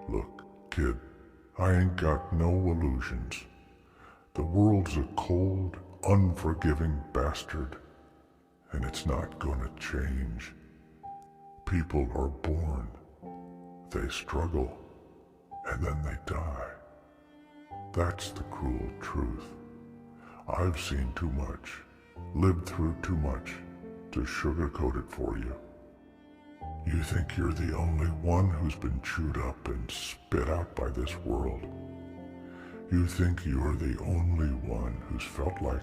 Look, kid, I ain't got no illusions. The world's a cold, unforgiving bastard, and it's not gonna change. People are born, they struggle, and then they die. That's the cruel truth. I've seen too much, lived through too much to sugarcoat it for you. You think you're the only one who's been chewed up and spit out by this world. You think you're the only one who's felt like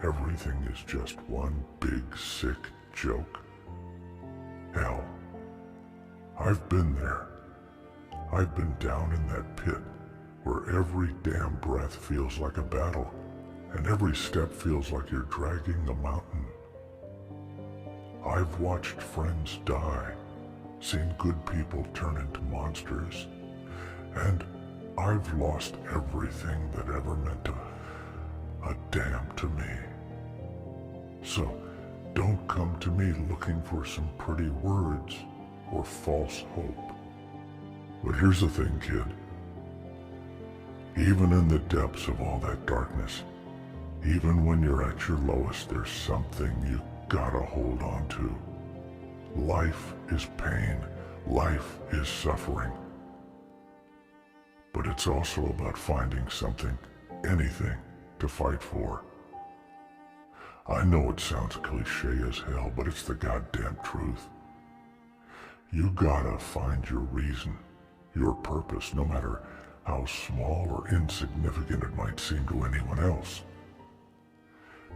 everything is just one big sick joke. Hell, I've been there. I've been down in that pit where every damn breath feels like a battle and every step feels like you're dragging a mountain. I've watched friends die, seen good people turn into monsters, and I've lost everything that ever meant a damn to me. So don't come to me looking for some pretty words or false hope. But here's the thing, kid. Even in the depths of all that darkness, even when you're at your lowest, there's something you gotta hold on to. Life is pain. Life is suffering. But it's also about finding something, anything, to fight for. I know it sounds cliche as hell, but it's the goddamn truth. You gotta find your reason, your purpose, no matter how small or insignificant it might seem to anyone else.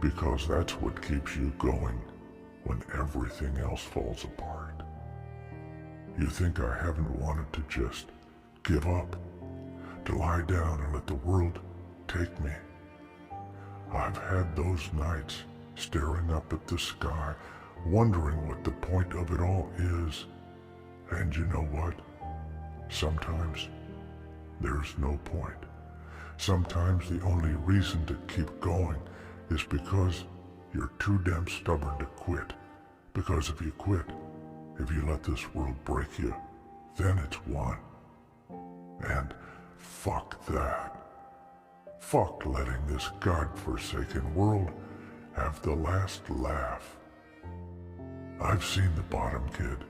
Because that's what keeps you going when everything else falls apart. You think I haven't wanted to just give up, to lie down and let the world take me. I've had those nights staring up at the sky, wondering what the point of it all is. And you know what? Sometimes there's no point. Sometimes the only reason to keep going is because you're too damn stubborn to quit. Because if you quit, if you let this world break you, then it's won. And fuck that. Fuck letting this God-forsaken world have the last laugh. I've seen the bottom, kid.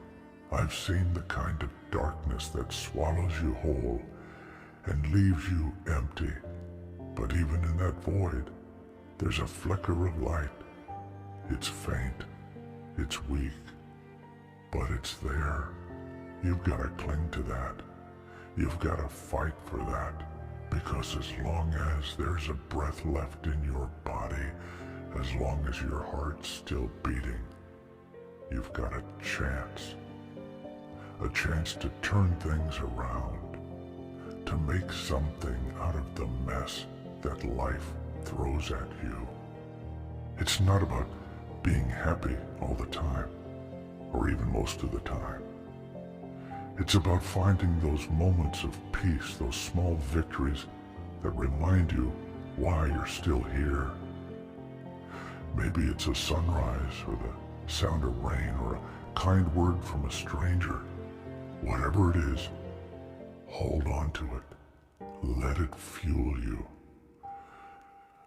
I've seen the kind of darkness that swallows you whole and leaves you empty. But even in that void, there's a flicker of light. It's faint, it's weak, but it's there. You've got to cling to that. You've got to fight for that, because as long as there's a breath left in your body, as long as your heart's still beating, you've got a chance to turn things around, to make something out of the mess that life throws at you. It's not about being happy all the time, or even most of the time. It's about finding those moments of peace, those small victories that remind you why you're still here. Maybe it's a sunrise, or the sound of rain, or a kind word from a stranger. Whatever it is, hold on to it. Let it fuel you.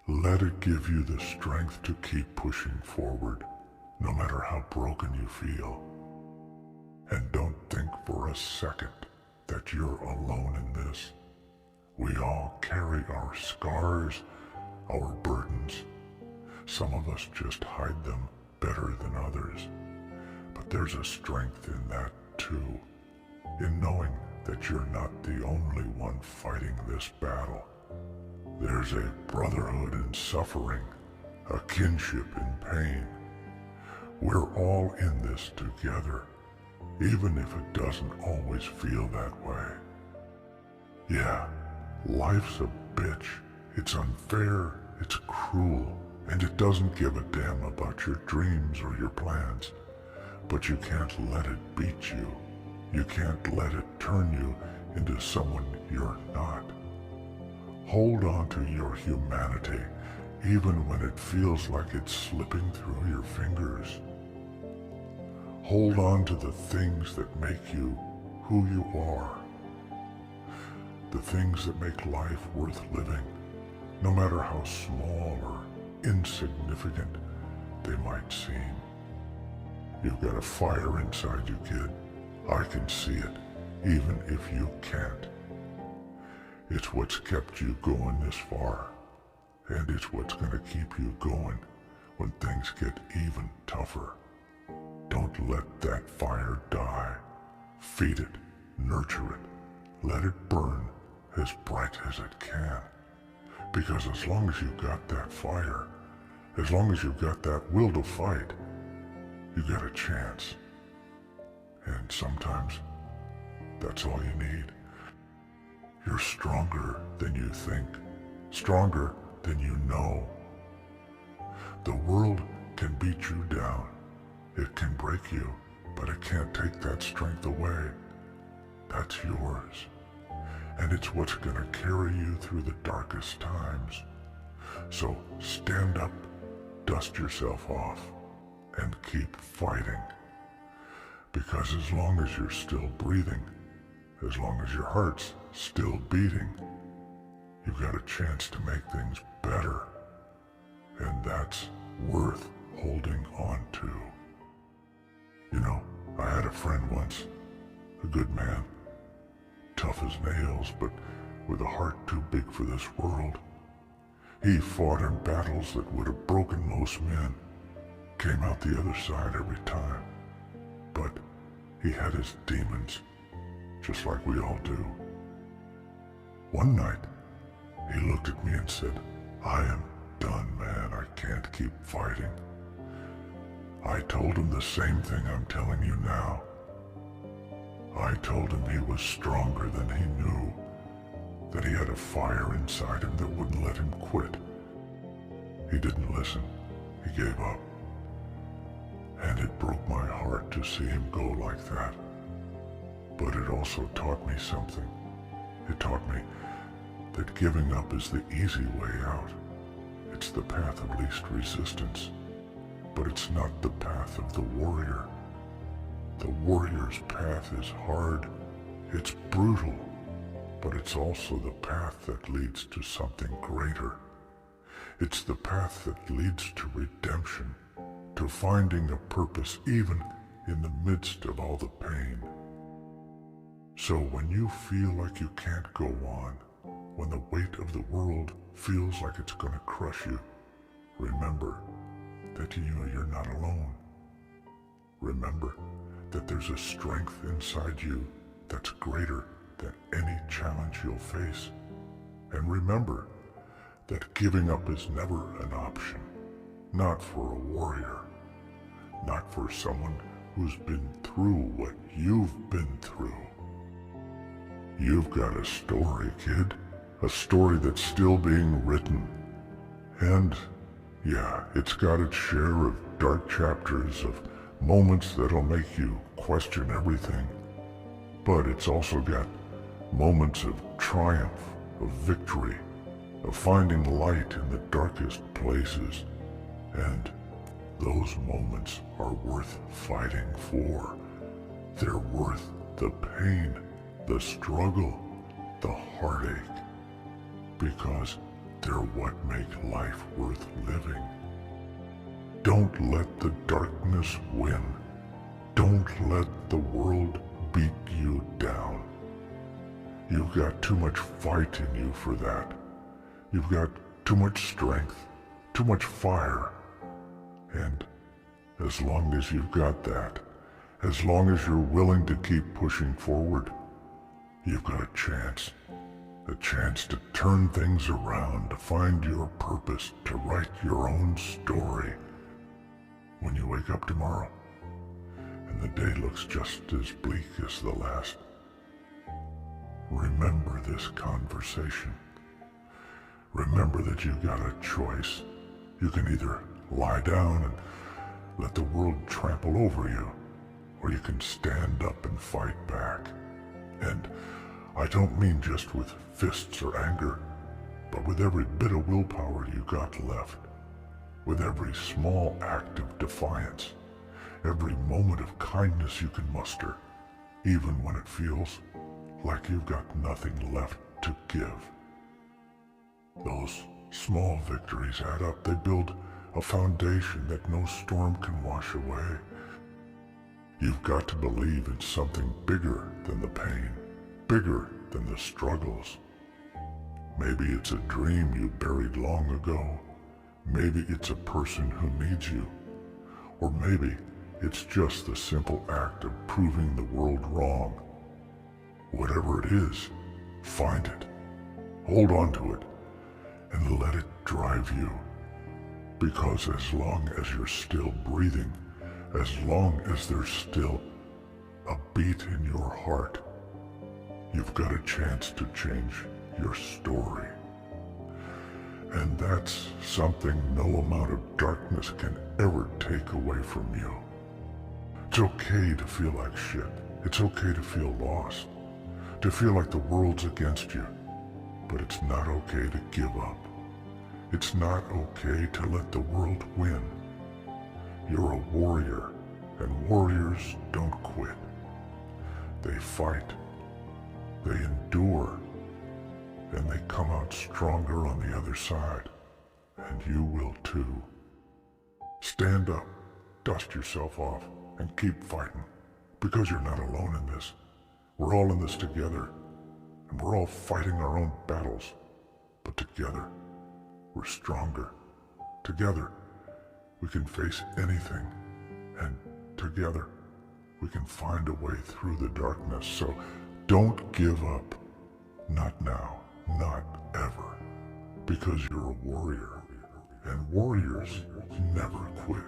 Let it give you the strength to keep pushing forward, no matter how broken you feel. And don't think for a second that you're alone in this. We all carry our scars, our burdens. Some of us just hide them better than others. But there's a strength in that too, in knowing that you're not the only one fighting this battle. There's a brotherhood in suffering, a kinship in pain. We're all in this together, even if it doesn't always feel that way. Yeah, life's a bitch. It's unfair, it's cruel, and it doesn't give a damn about your dreams or your plans. But you can't let it beat you. You can't let it turn you into someone you're not. Hold on to your humanity, even when it feels like it's slipping through your fingers. Hold on to the things that make you who you are. the things that make life worth living, no matter how small or insignificant they might seem. You've got a fire inside you, kid. I can see it, even if you can't. It's what's kept you going this far, and it's what's gonna keep you going when things get even tougher. Don't let that fire die. Feed it, nurture it, let it burn as bright as it can. Because as long as you've got that fire, as long as you've got that will to fight, you got a chance. And sometimes that's all you need. You're stronger than you think, stronger than you know. The world can beat you down. It can break you, but it can't take that strength away. That's yours. And it's what's gonna carry you through the darkest times. So stand up, dust yourself off, and keep fighting. Because as long as you're still breathing, as long as your heart's still beating, you've got a chance to make things better. And that's worth holding on to. You know, I had a friend once, a good man, tough as nails, but with a heart too big for this world. He fought in battles that would have broken most men, came out the other side every time. But he had his demons, just like we all do. One night, he looked at me and said, "I am done, man. I can't keep fighting." I told him the same thing I'm telling you now. I told him he was stronger than he knew, that he had a fire inside him that wouldn't let him quit. He didn't listen. He gave up. And it broke my heart to see him go like that. But it also taught me something. It taught me that giving up is the easy way out. It's the path of least resistance. But it's not the path of the warrior. The warrior's path is hard, it's brutal, but it's also the path that leads to something greater. It's the path that leads to redemption, to finding a purpose even in the midst of all the pain. So when you feel like you can't go on, when the weight of the world feels like it's gonna crush you, remember that you're not alone. Remember that there's a strength inside you that's greater than any challenge you'll face. And remember that giving up is never an option, not for a warrior, not for someone who's been through what you've been through. You've got a story, kid, a story that's still being written. And yeah, it's got its share of dark chapters, of moments that'll make you question everything. But it's also got moments of triumph, of victory, of finding light in the darkest places. And those moments are worth fighting for. They're worth the pain, the struggle, the heartache. Because they're what make life worth living. Don't let the darkness win. Don't let the world beat you down. You've got too much fight in you for that. You've got too much strength, too much fire. And as long as you've got that, as long as you're willing to keep pushing forward, you've got a chance to turn things around, to find your purpose, to write your own story. When you wake up tomorrow, and the day looks just as bleak as the last, remember this conversation. Remember that you've got a choice. You can either lie down and let the world trample over you, or you can stand up and fight back. And I don't mean just with fists or anger, but with every bit of willpower you got left, with every small act of defiance, every moment of kindness you can muster, even when it feels like you've got nothing left to give. Those small victories add up. They build a foundation that no storm can wash away. You've got to believe in something bigger than the pain, bigger than the struggles. Maybe it's a dream you buried long ago. Maybe it's a person who needs you. Or maybe it's just the simple act of proving the world wrong. Whatever it is, find it, hold on to it, and let it drive you. Because as long as you're still breathing, as long as there's still a beat in your heart, you've got a chance to change your story. And that's something no amount of darkness can ever take away from you. It's okay to feel like shit. It's okay to feel lost, to feel like the world's against you. But it's not okay to give up. It's not okay to let the world win. You're a warrior, and warriors don't quit. They fight, they endure, and they come out stronger on the other side. And you will too. Stand up, dust yourself off, and keep fighting, because you're not alone in this. We're all in this together, and we're all fighting our own battles. But together, we're stronger. Together, we can face anything, and together, we can find a way through the darkness. So don't give up. Not now, not ever, because you're a warrior, and warriors never quit.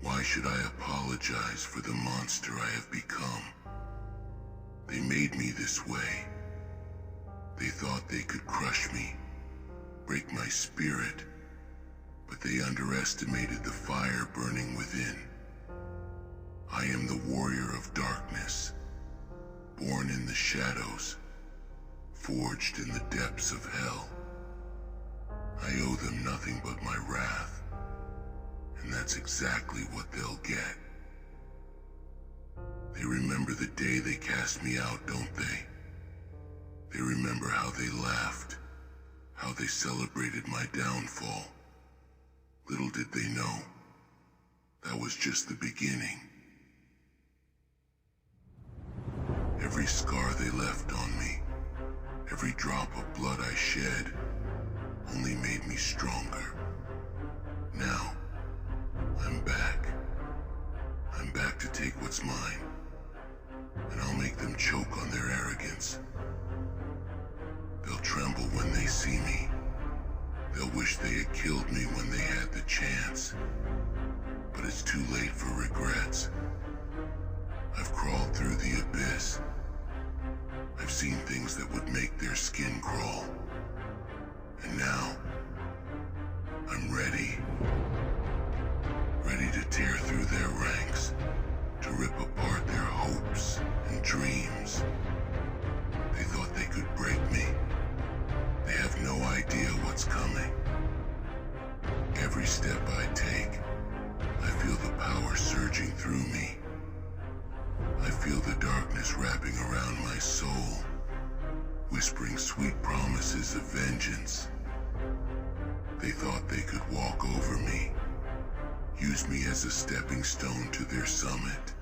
Why should I apologize for the monster I have become? They made me this way. They thought they could crush me, break my spirit, but they underestimated the fire burning within. I am the warrior of darkness, born in the shadows, forged in the depths of hell. I owe them nothing but my wrath. And that's exactly what they'll get. They remember the day they cast me out, don't they? They remember how they laughed, how they celebrated my downfall. Little did they know, that was just the beginning. Every scar they left on me, every drop of blood I shed, only made me stronger. Now, I'm back. I'm back to take what's mine, and I'll make them choke on their arrogance. They'll tremble when they see me. They'll wish they had killed me when they had the chance. But it's too late for regrets. I've crawled through the abyss. I've seen things that would make their skin crawl. And now, I'm ready. Ready to tear through their ranks, to rip apart their hopes and dreams. They thought they could break me. They have no idea what's coming. Every step I take, I feel the power surging through me. I feel the darkness wrapping around my soul, whispering sweet promises of vengeance. They thought they could walk over me, use me as a stepping stone to their summit.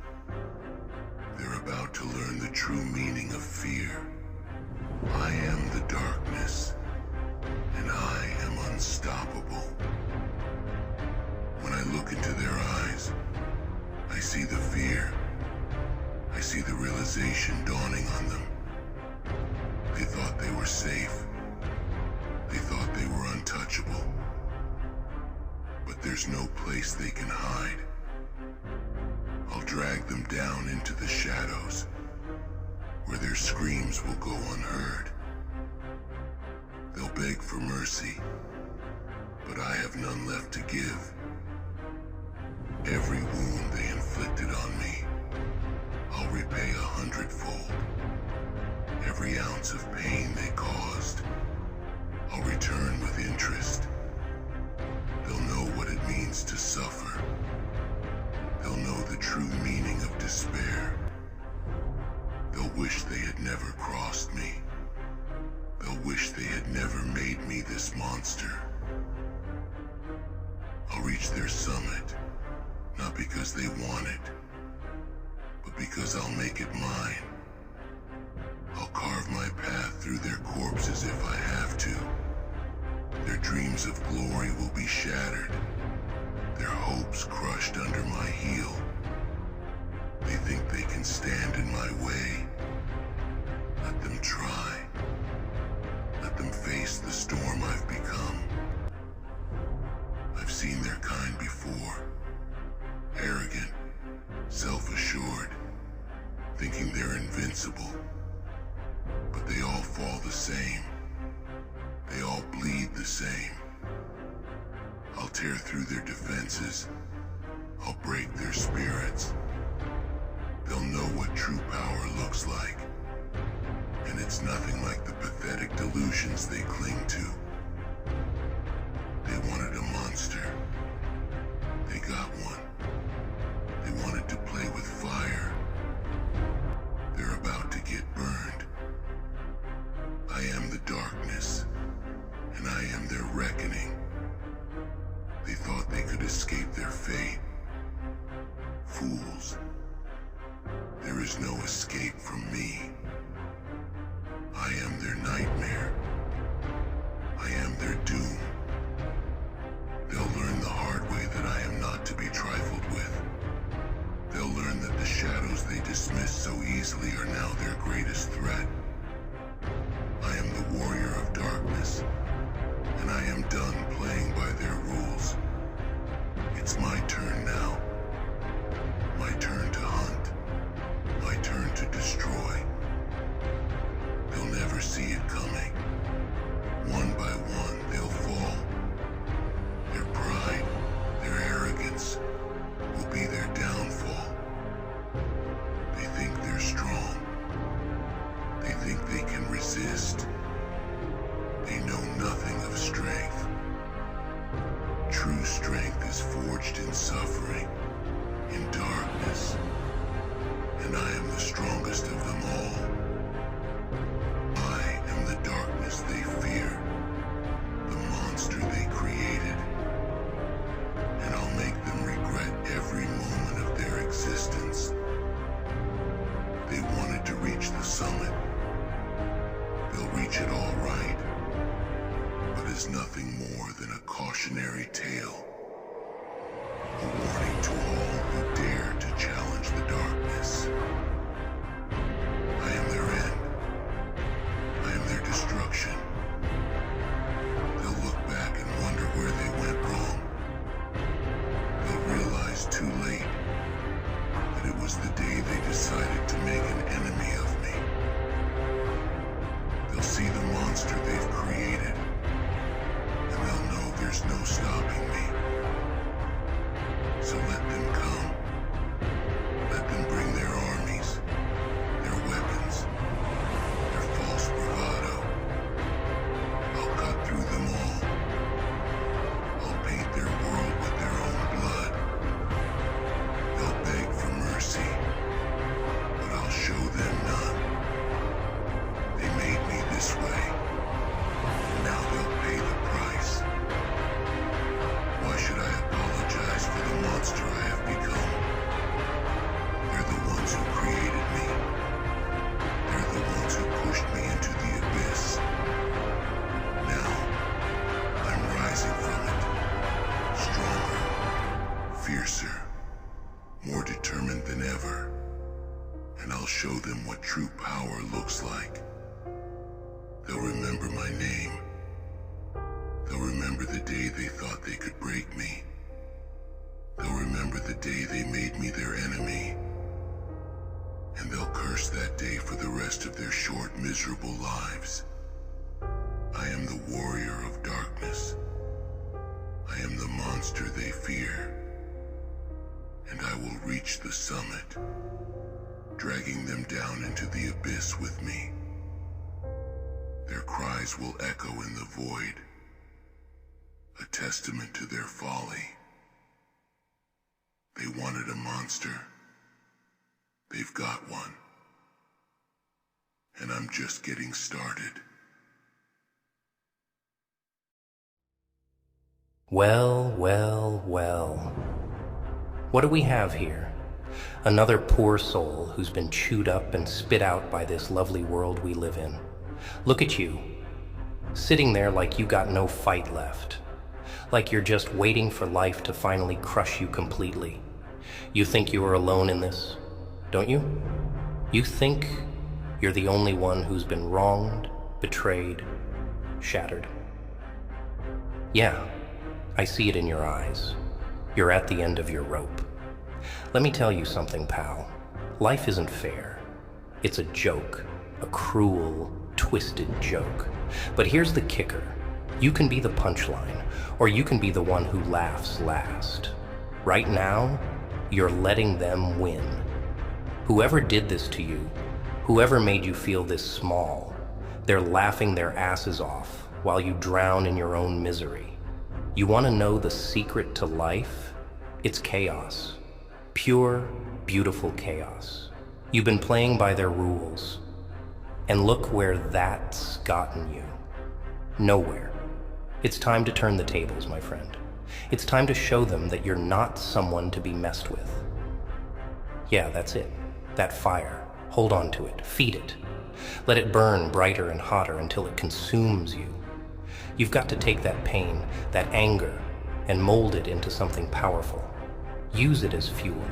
They're about to learn the true meaning of fear. I am the darkness, and I am unstoppable. When I look into their eyes, I see the fear. I see the realization dawning on them. They thought they were safe. They thought they were untouchable. But there's no place they can hide. I'll drag them down into the shadows, where their screams will go unheard. They'll beg for mercy, but I have none left to give. Every wound they inflicted on me, I'll repay 100-fold. Every ounce of pain they caused, I'll return with interest. They'll know what it means to suffer. They'll know the true meaning of despair. They'll wish they had never crossed me. They'll wish they had never made me this monster. I'll reach their summit, not because they want it, but because I'll make it mine. I'll carve my path through their corpses if I have to. Their dreams of glory will be shattered, their hopes crushed under my heel. They think they can stand in my way. Let them try. Let them face the storm I've become. I've seen their kind before. Arrogant, self-assured, thinking they're invincible. But they all fall the same. They all bleed the same. I'll tear through their defenses. I'll break their spirits. They'll know what true power looks like. And it's nothing like the pathetic delusions they cling to. They wanted a monster. They got one. They wanted to play with fire. They're about to get burned. I am the darkness, and I am their reckoning. They thought they could escape their fate. Fools. There is no escape from me. I am their nightmare. I am their doom. They'll learn the hard way that I am not to be trifled with. They'll learn that the shadows they dismissed so easily are now their greatest threat. I am the warrior of darkness, and I am done playing by their rules. It's my turn now. My turn to hunt. My turn to destroy. They'll never see it coming. One by one, they'll fall. Their pride, their arrogance, will be their downfall. They think they're strong. They think they can resist. They know nothing of strength. True strength is forged in suffering, in darkness, and I am the strongest of them all. I am the darkness they fear, the monster they created, and I'll make them regret every moment of their existence. They wanted to reach the summit. They'll reach it all right, but it's nothing more than a cautionary tale. A warning to all who dare to challenge the darkness. I am their end. I am their destruction. They'll look back and wonder where they went wrong. They'll realize too late that it was the day they decided to make an enemy of me. They'll see the monster they've created, and they'll know there's no stopping me. So let them come. Let them bring their armies, their weapons, their false bravado. I'll cut through them all. I'll paint their world with their own blood. They'll beg for mercy, but I'll show them none. They made me this way, and now they'll pay the price. Why should I apologize for the monster I have become? They're the ones who created me. They're the ones who pushed me into the abyss. Now, I'm rising from it. Stronger, fiercer, more determined than ever. And I'll show them what true power looks like. They'll remember my name. They'll remember the day they thought they could break me. They'll remember the day they made me their enemy. And they'll curse curse that day for the rest of their short, miserable lives. I am the warrior of darkness. I am the monster they fear. And I will reach the summit, dragging them down into the abyss with me. Their cries will echo in the void, a testament to their folly. They wanted a monster. They've got one. And I'm just getting started. Well, well, well. What do we have here? Another poor soul who's been chewed up and spit out by this lovely world we live in. Look at you, sitting there like you got no fight left. Like you're just waiting for life to finally crush you completely. You think you are alone in this, don't you? You think you're the only one who's been wronged, betrayed, shattered. Yeah, I see it in your eyes. You're at the end of your rope. Let me tell you something, pal. Life isn't fair. It's a joke, a cruel, twisted joke. But here's the kicker. You can be the punchline, or you can be the one who laughs last. Right now, you're letting them win. Whoever did this to you, whoever made you feel this small, they're laughing their asses off while you drown in your own misery. You want to know the secret to life? It's chaos. Pure, beautiful chaos. You've been playing by their rules. And look where that's gotten you. Nowhere. It's time to turn the tables, my friend. It's time to show them that you're not someone to be messed with. Yeah, that's it. That fire. Hold on to it. Feed it. Let it burn brighter and hotter until it consumes you. You've got to take that pain, that anger, and mold it into something powerful. Use it as fuel.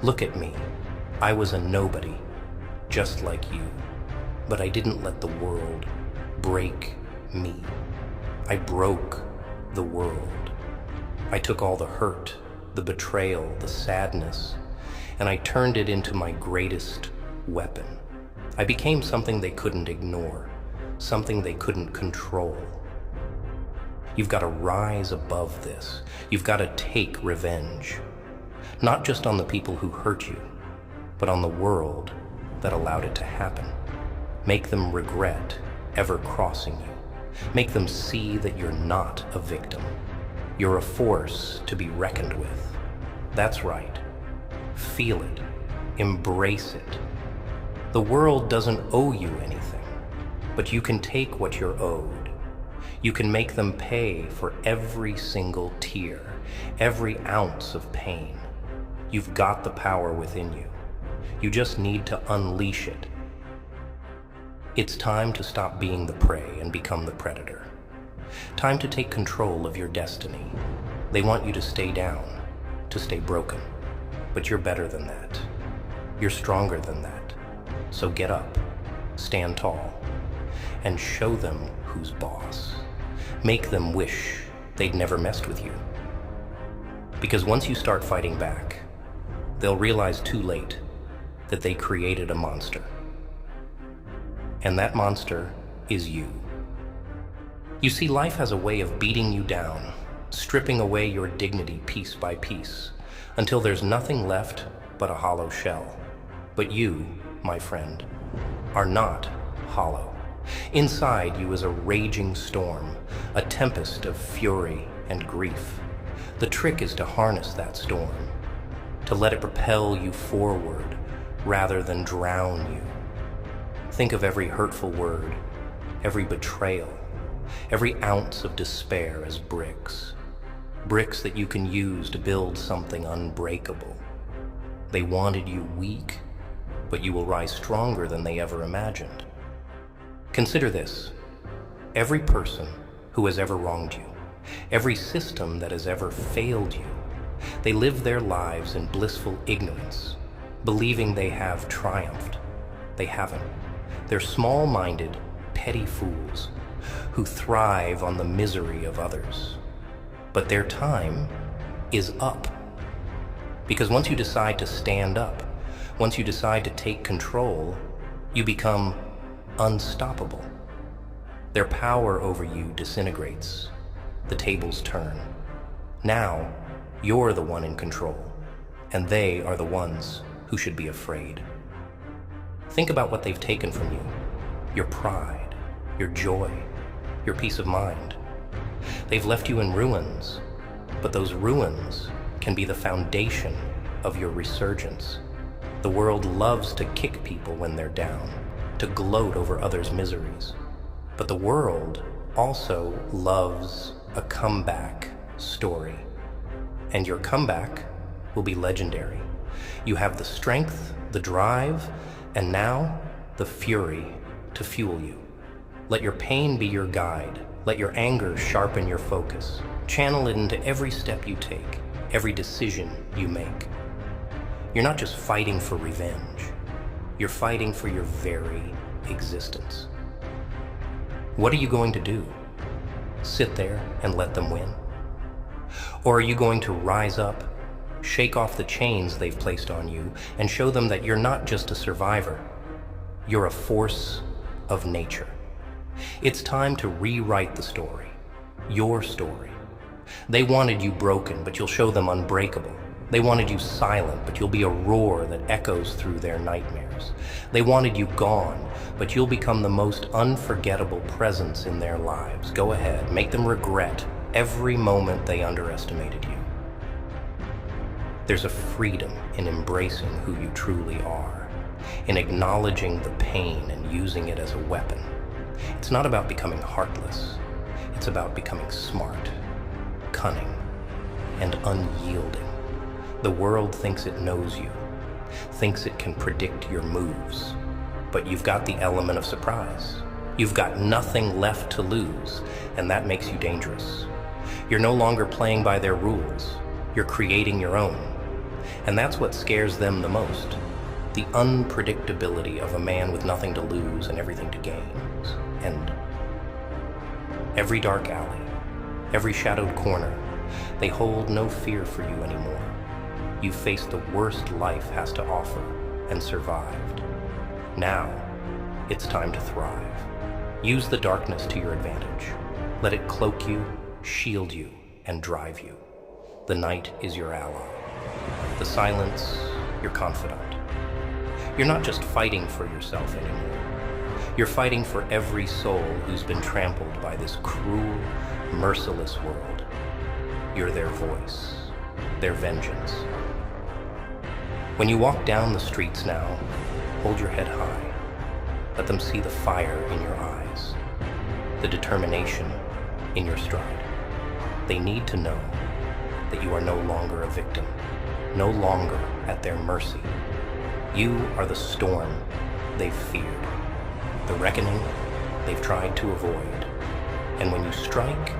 Look at me. I was a nobody, just like you. But I didn't let the world break me. I broke the world. I took all the hurt, the betrayal, the sadness, and I turned it into my greatest weapon. I became something they couldn't ignore, something they couldn't control. You've got to rise above this. You've got to take revenge. Not just on the people who hurt you, but on the world that allowed it to happen. Make them regret ever crossing you. Make them see that you're not a victim. You're a force to be reckoned with. That's right. Feel it. Embrace it. The world doesn't owe you anything, but you can take what you're owed. You can make them pay for every single tear, every ounce of pain. You've got the power within you. You just need to unleash it. It's time to stop being the prey and become the predator. Time to take control of your destiny. They want you to stay down, to stay broken. But you're better than that. You're stronger than that. So get up, stand tall, and show them who's boss. Make them wish they'd never messed with you. Because once you start fighting back, they'll realize too late that they created a monster. And that monster is you. You see, life has a way of beating you down, stripping away your dignity piece by piece, until there's nothing left but a hollow shell. But you, my friend, are not hollow. Inside you is a raging storm, a tempest of fury and grief. The trick is to harness that storm, to let it propel you forward rather than drown you. Think of every hurtful word, every betrayal, every ounce of despair as bricks. Bricks that you can use to build something unbreakable. They wanted you weak, but you will rise stronger than they ever imagined. Consider this. Every person who has ever wronged you, every system that has ever failed you, they live their lives in blissful ignorance, believing they have triumphed. They haven't. They're small-minded, petty fools who thrive on the misery of others. But their time is up. Because once you decide to stand up, Once you decide to take control, you become unstoppable. Their power over you disintegrates. The tables turn. Now, you're the one in control, and they are the ones who should be afraid. Think about what they've taken from you. Your pride, your joy, your peace of mind. They've left you in ruins, but those ruins can be the foundation of your resurgence. The world loves to kick people when they're down, to gloat over others' miseries. But the world also loves a comeback story. And your comeback will be legendary. You have the strength, the drive, and now the fury to fuel you. Let your pain be your guide. Let your anger sharpen your focus. Channel it into every step you take, every decision you make. You're not just fighting for revenge. You're fighting for your very existence. What are you going to do? Sit there and let them win? Or are you going to rise up, shake off the chains they've placed on you, and show them that you're not just a survivor, you're a force of nature? It's time to rewrite the story, your story. They wanted you broken, but you'll show them unbreakable. They wanted you silent, but you'll be a roar that echoes through their nightmares. They wanted you gone, but you'll become the most unforgettable presence in their lives. Go ahead, make them regret every moment they underestimated you. There's a freedom in embracing who you truly are, in acknowledging the pain and using it as a weapon. It's not about becoming heartless. It's about becoming smart, cunning, and unyielding. The world thinks it knows you, thinks it can predict your moves, but you've got the element of surprise. You've got nothing left to lose, and that makes you dangerous. You're no longer playing by their rules. You're creating your own. And that's what scares them the most. The unpredictability of a man with nothing to lose and everything to gain. And every dark alley, every shadowed corner, they hold no fear for you anymore. You've faced the worst life has to offer and survived. Now, it's time to thrive. Use the darkness to your advantage. Let it cloak you, shield you, and drive you. The night is your ally. The silence, your confidant. You're not just fighting for yourself anymore. You're fighting for every soul who's been trampled by this cruel, merciless world. You're their voice, their vengeance. When you walk down the streets now, hold your head high. Let them see the fire in your eyes, the determination in your stride. They need to know that you are no longer a victim, no longer at their mercy. You are the storm they've feared, the reckoning they've tried to avoid. And when you strike,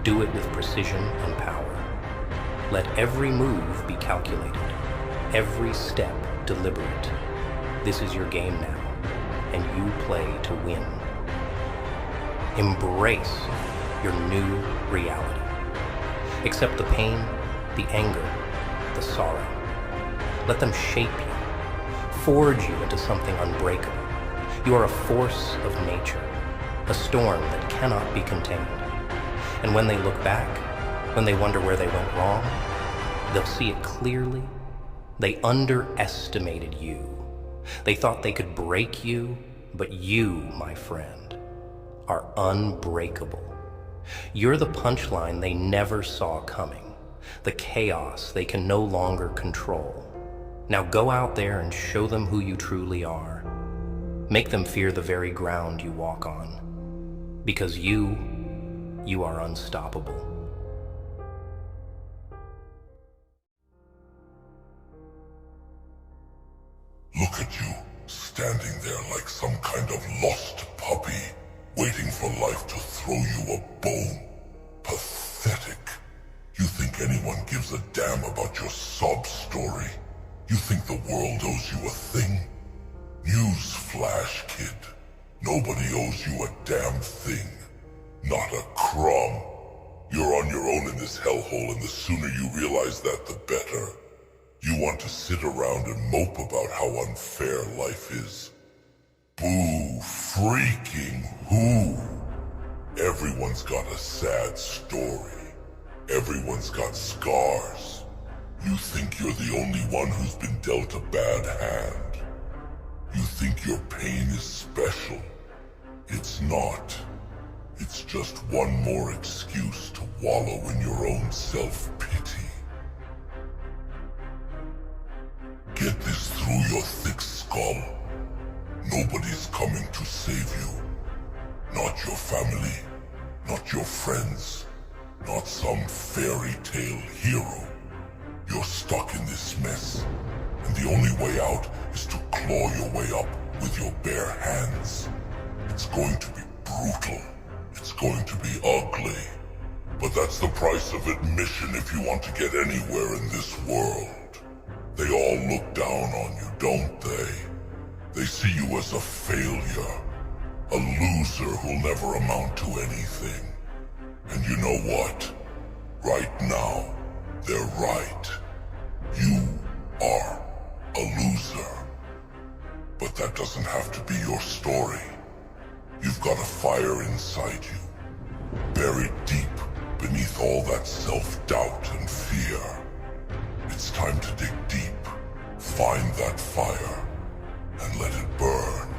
do it with precision and power. Let every move be calculated, every step deliberate. This is your game now, and you play to win. Embrace your new reality. Accept the pain, the anger, the sorrow. Let them shape you, forge you into something unbreakable. You are a force of nature, a storm that cannot be contained. And when they look back, when they wonder where they went wrong, they'll see it clearly. They underestimated you. They thought they could break you, but you, my friend, are unbreakable. You're the punchline they never saw coming, the chaos they can no longer control. Now go out there and show them who you truly are. Make them fear the very ground you walk on, because you are unstoppable. Look at you, standing there like some kind of lost puppy, waiting for life to throw you a bone. Pathetic. You think anyone gives a damn about your sob story? You think the world owes you a thing? News flash, kid. Nobody owes you a damn thing. Not a crumb. You're on your own in this hellhole, and the sooner you realize that, the better. You want to sit around and mope about how unfair life is. Boo freaking who? Everyone's got a sad story. Everyone's got scars. You think you're the only one who's been dealt a bad hand. You think your pain is special. It's not. It's just one more excuse to wallow in your own self-pity. Get this through your thick skull. Nobody's coming to save you. Not your family, not your friends, not some fairy tale hero. You're stuck in this mess, and the only way out is to claw your way up with your bare hands. It's going to be brutal. It's going to be ugly. But that's the price of admission if you want to get anywhere in this world. They all look down on you, don't they? They see you as a failure, a loser who'll never amount to anything. And you know what? Right now, they're right. You are a loser. But that doesn't have to be your story. You've got a fire inside you, buried deep beneath all that self-doubt and fear. It's time to dig deep, find that fire, and let it burn.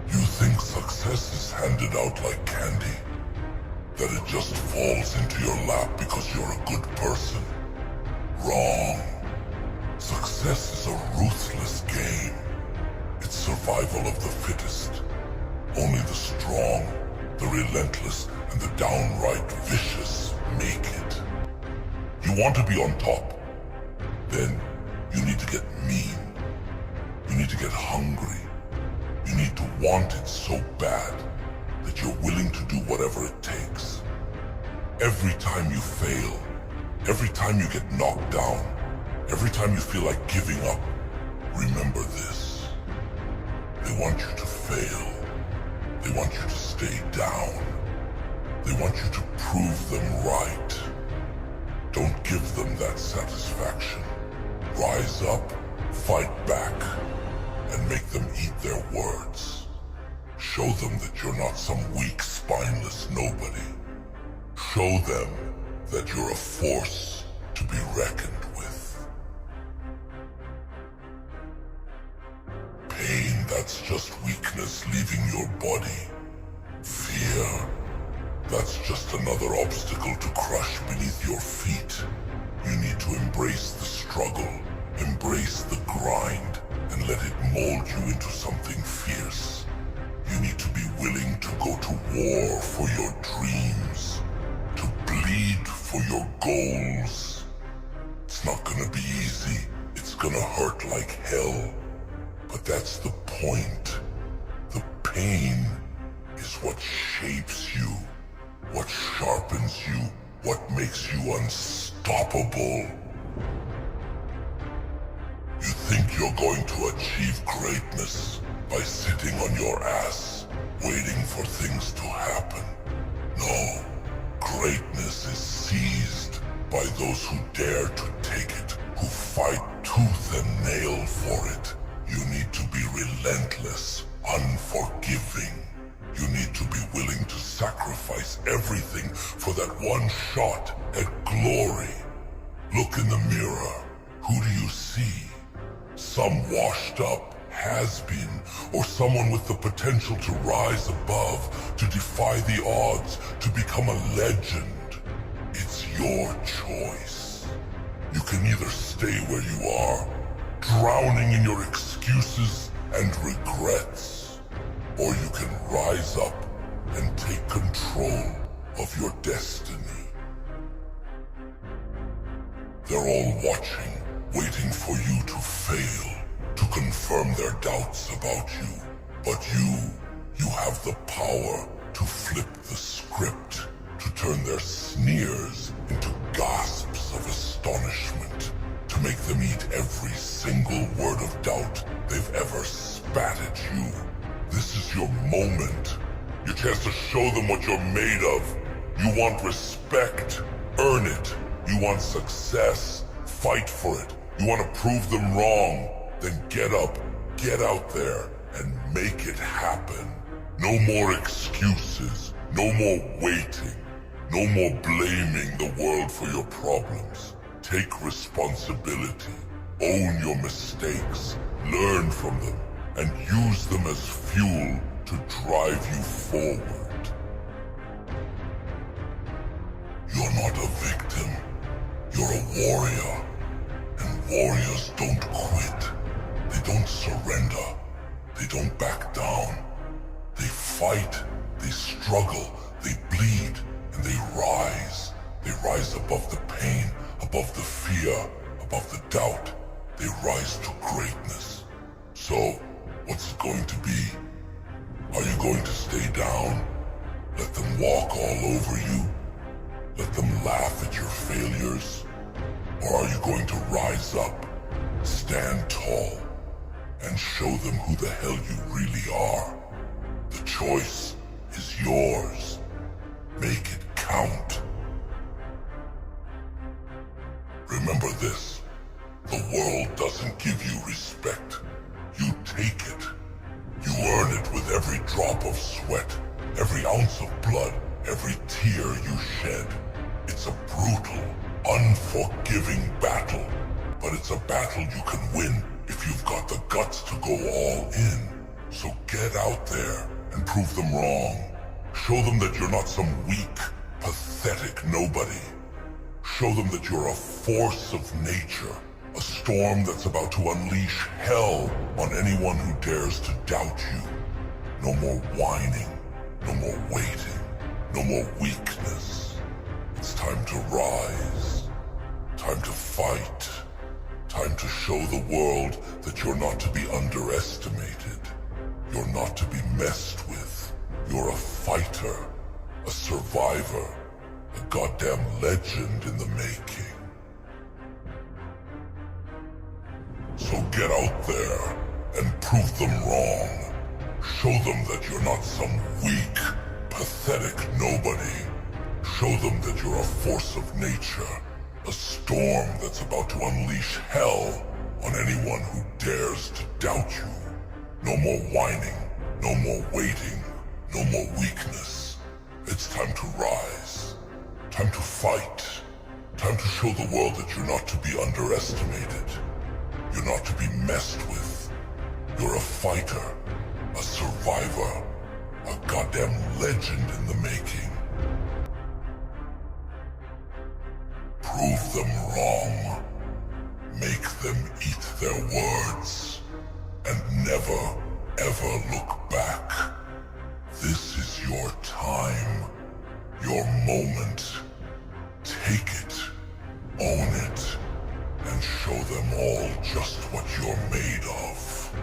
You think success is handed out like candy? That it just falls into your lap because you're a good person? Wrong. Success is a ruthless game. It's survival of the fittest. Only the strong, the relentless, and the downright vicious make it. You want to be on top? Then you need to get mean. You need to get hungry. You need to want it so bad that you're willing to do whatever it takes. Every time you fail, every time you get knocked down, every time you feel like giving up, remember this. They want you to fail. They want you to stay down. They want you to prove them right. Don't give them that satisfaction. Rise up, fight back, and make them eat their words. Show them that you're not some weak, spineless nobody. Show them that you're a force to be reckoned with. Pain, that's just weakness leaving your body. Fear, that's just another obstacle to crush beneath your feet. You need to embrace the struggle, embrace the grind, and let it mold you into something fierce. You need to be willing to go to war for your dreams, to bleed for your goals. It's not gonna be easy. It's gonna hurt like hell. But that's the point. The pain is what shapes you, what sharpens you, what makes you unstoppable. You think you're going to achieve greatness by sitting on your ass, waiting for things to happen. No, greatness is seized by those who dare to take it, who fight tooth and nail for it. You need to be relentless, unforgiving. You need to be willing to sacrifice everything for that one shot at glory. Look in the mirror. Who do you see? Some washed up has-been, or someone with the potential to rise above, to defy the odds, to become a legend. It's your choice. You can either stay where you are, drowning in your excuses and regrets, or you can rise up and take control of your destiny. They're all watching, waiting for you to fail, to confirm their doubts about you. But you have the power to flip the script, to turn their sneers into gasps of astonishment, to make them eat every single word of doubt they've ever spat at you. This is your moment, your chance to show them what you're made of. You want respect? Earn it. You want success? Fight for it. You want to prove them wrong? Then get up, get out there, and make it happen. No more excuses. No more waiting. No more blaming the world for your problems. Take responsibility. Own your mistakes. Learn from them. And use them as fuel to drive you forward. You're not a victim. You're a warrior. And warriors don't quit. They don't surrender. They don't back down. They fight. They struggle. They bleed. And they rise. They rise above the pain, above the fear, above the doubt. They rise to greatness. So, what's it going to be? Are you going to stay down? Let them walk all over you? Let them laugh at your failures? Or are you going to rise up, stand tall, and show them who the hell you really are? The choice is yours. Make it count. Remember this, the world doesn't give you respect. You take it. You earn it with every drop of sweat, every ounce of blood, every tear you shed. It's a brutal, unforgiving battle, but it's a battle you can win if you've got the guts to go all in. So get out there and prove them wrong. Show them that you're not some weak, pathetic nobody. Show them that you're a force of nature, a storm that's about to unleash hell on anyone who dares to doubt you. No more whining, no more waiting, no more weakness. It's time to rise, time to fight, time to show the world that you're not to be underestimated. You're not to be messed with. You're a fighter, a survivor, a goddamn legend in the making. So get out there and prove them wrong. Show them that you're not some weak, pathetic nobody. Show them that you're a force of nature, a storm that's about to unleash hell on anyone who dares to doubt you. No more whining, no more waiting, no more weakness. It's time to rise, time to fight, time to show the world that you're not to be underestimated. You're not to be messed with. You're a fighter, a survivor, a goddamn legend in the making. Prove them wrong. Make them eat their words. And never, ever look back. This is your time, your moment. Take it, own it, and show them all just what you're made of.